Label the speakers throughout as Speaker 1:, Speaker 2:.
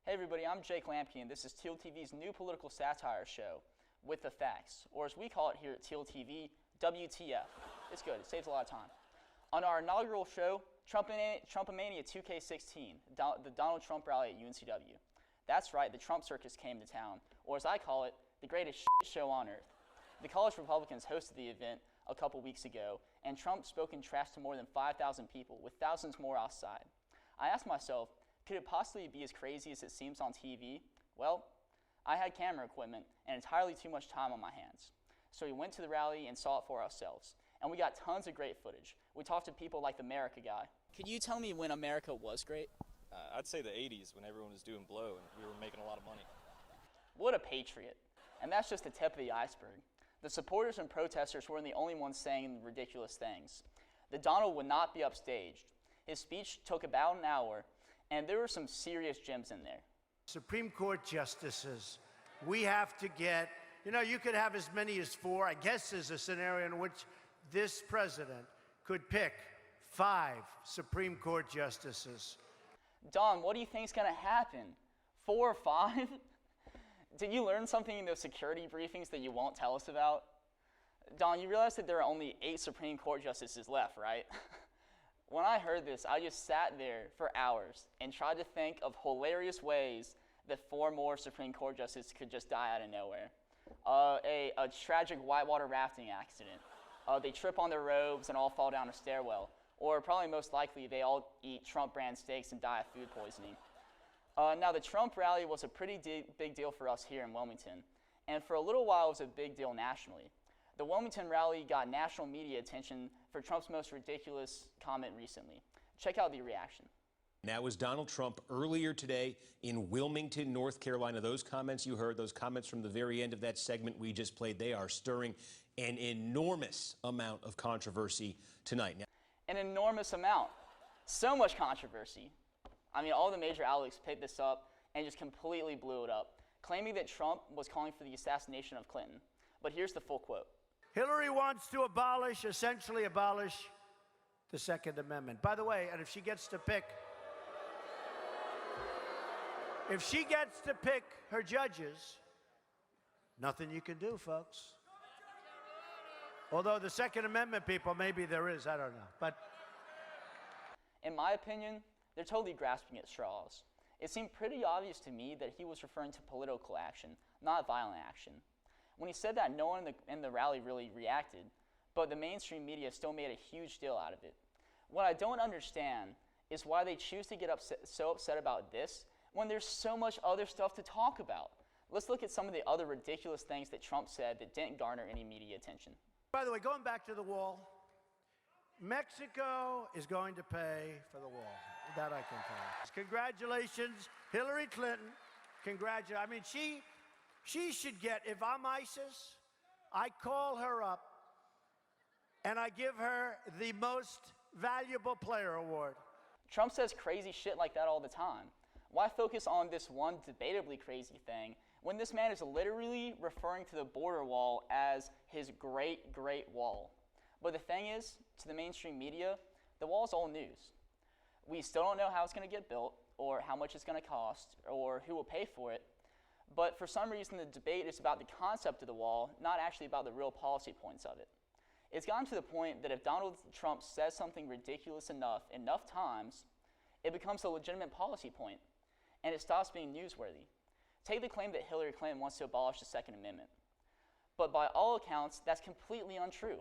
Speaker 1: Hey everybody, I'm Jake Lampke, and this is TealTV's new political satire show, With the Facts, or as we call it here at TealTV, WTF. It's good, it saves a lot of time. On our inaugural show, Trumpamania 2K16, the Donald Trump rally at UNCW. That's right, the Trump circus came to town, or as I call it, the greatest shit show on earth. The college Republicans hosted the event a couple weeks ago, and Trump spoke in trash to more than 5,000 people, with thousands more outside. I asked myself, could it possibly be as crazy as it seems on TV? Well, I had camera equipment and entirely too much time on my hands. So we went to the rally and saw it for ourselves. And we got tons of great footage. We talked to people like the America guy. Could you tell me when America was great?
Speaker 2: I'd say the 80s when everyone was doing blow and we were making a lot of money.
Speaker 1: What a patriot. And that's just the tip of the iceberg. The supporters and protesters weren't the only ones saying ridiculous things. The Donald would not be upstaged. His speech took about an hour, and there were some serious gems in there.
Speaker 3: Supreme Court justices, we have to get, you could have as many as 4. I guess there's a scenario in which this president could pick 5 Supreme Court justices.
Speaker 1: Don, what do you think is going to happen? 4 or 5? Did you learn something in those security briefings that you won't tell us about? Don, you realize that there are only 8 Supreme Court justices left, right? When I heard this, I just sat there for hours and tried to think of hilarious ways that 4 more Supreme Court justices could just die out of nowhere. A tragic whitewater rafting accident. They trip on their robes and all fall down a stairwell. Or probably most likely, they all eat Trump brand steaks and die of food poisoning. Now, the Trump rally was a pretty big deal for us here in Wilmington. And for a little while, it was a big deal nationally. The Wilmington rally got national media attention for Trump's most ridiculous comment recently. Check out the reaction.
Speaker 4: That was Donald Trump earlier today in Wilmington, North Carolina. Those comments you heard, those comments from the very end of that segment we just played, they are stirring an enormous amount of controversy tonight. Now,
Speaker 1: an enormous amount. So much controversy. I mean, all the major outlets picked this up and just completely blew it up, claiming that Trump was calling for the assassination of Clinton. But here's the full quote.
Speaker 3: Hillary wants to essentially abolish the Second Amendment. By the way, and if she gets to pick her judges, nothing you can do, folks. Although the Second Amendment people, maybe there is, I don't know. But
Speaker 1: in my opinion, they're totally grasping at straws. It seemed pretty obvious to me that he was referring to political action, not violent action. When he said that, no one in the rally really reacted, but the mainstream media still made a huge deal out of it. What I don't understand is why they choose to get so upset about this when there's so much other stuff to talk about. Let's look at some of the other ridiculous things that Trump said that didn't garner any media attention.
Speaker 3: By the way, going back to the wall, Mexico is going to pay for the wall. That I can tell you. Congratulations, Hillary Clinton. I mean, she should get, if I'm ISIS, I call her up and I give her the most valuable player award.
Speaker 1: Trump says crazy shit like that all the time. Why focus on this one debatably crazy thing when this man is literally referring to the border wall as his great, great wall? But the thing is, to the mainstream media, the wall's old news. We still don't know how it's going to get built, or how much it's going to cost, or who will pay for it. But for some reason, the debate is about the concept of the wall, not actually about the real policy points of it. It's gotten to the point that if Donald Trump says something ridiculous enough times, it becomes a legitimate policy point, and it stops being newsworthy. Take the claim that Hillary Clinton wants to abolish the Second Amendment. But by all accounts, that's completely untrue.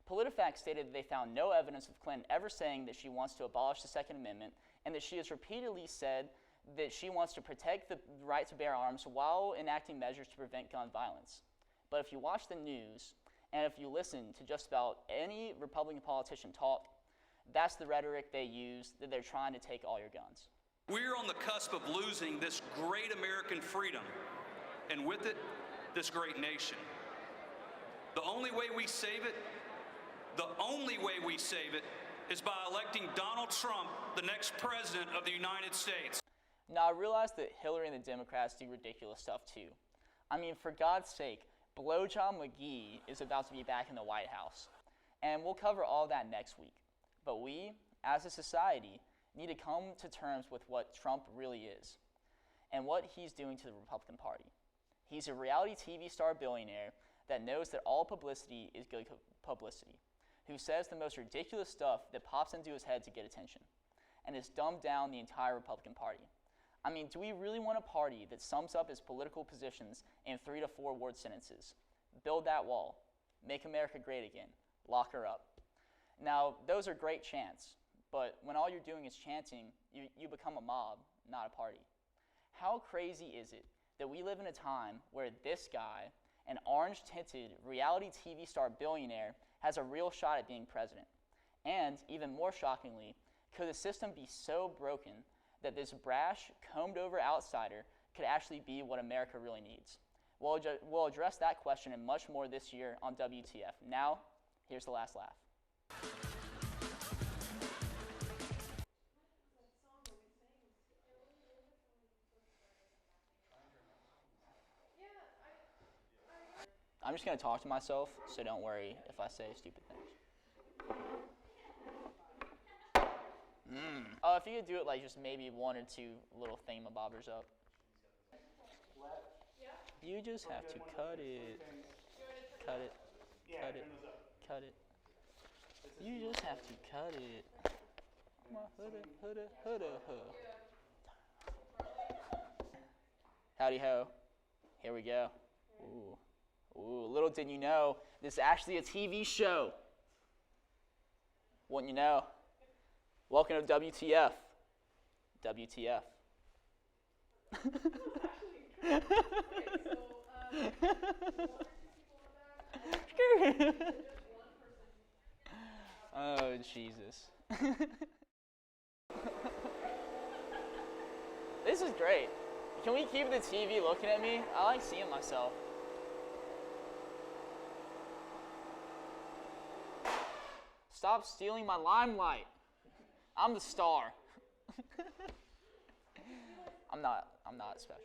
Speaker 1: PolitiFact stated that they found no evidence of Clinton ever saying that she wants to abolish the Second Amendment, and that she has repeatedly said that she wants to protect the right to bear arms while enacting measures to prevent gun violence. But if you watch the news, and if you listen to just about any Republican politician talk, that's the rhetoric they use, that they're trying to take all your guns.
Speaker 5: We're on the cusp of losing this great American freedom, and with it, this great nation. The only way we save it is by electing Donald Trump the next president of the United States.
Speaker 1: Now, I realize that Hillary and the Democrats do ridiculous stuff too. I mean, for God's sake, Blowjob McGee is about to be back in the White House. And we'll cover all that next week. But we, as a society, need to come to terms with what Trump really is. and what he's doing to the Republican Party. He's a reality TV star billionaire that knows that all publicity is good publicity, who says the most ridiculous stuff that pops into his head to get attention, and has dumbed down the entire Republican Party. I mean, do we really want a party that sums up his political positions in 3 to 4 word sentences? Build that wall. Make America great again. Lock her up. Now, those are great chants, but when all you're doing is chanting, you become a mob, not a party. How crazy is it that we live in a time where this guy, an orange-tinted reality TV star billionaire, has a real shot at being president? And, even more shockingly, could the system be so broken that this brash, combed-over outsider could actually be what America really needs? We'll address that question and much more this year on WTF. Now, here's the last laugh. I'm just going to talk to myself, so don't worry if I say stupid things. If you could do it like just maybe 1 or 2 little thingamabobbers up. You just have to cut it. Cut it. Cut it. Cut it. You just have to cut it. Howdy ho. Here we go. Ooh. Ooh, little did you know, this is actually a TV show. Wouldn't you know? Welcome to WTF. WTF. Oh, Jesus. This is great. Can we keep the TV looking at me? I like seeing myself. Stop stealing my limelight. I'm the star. I'm not special.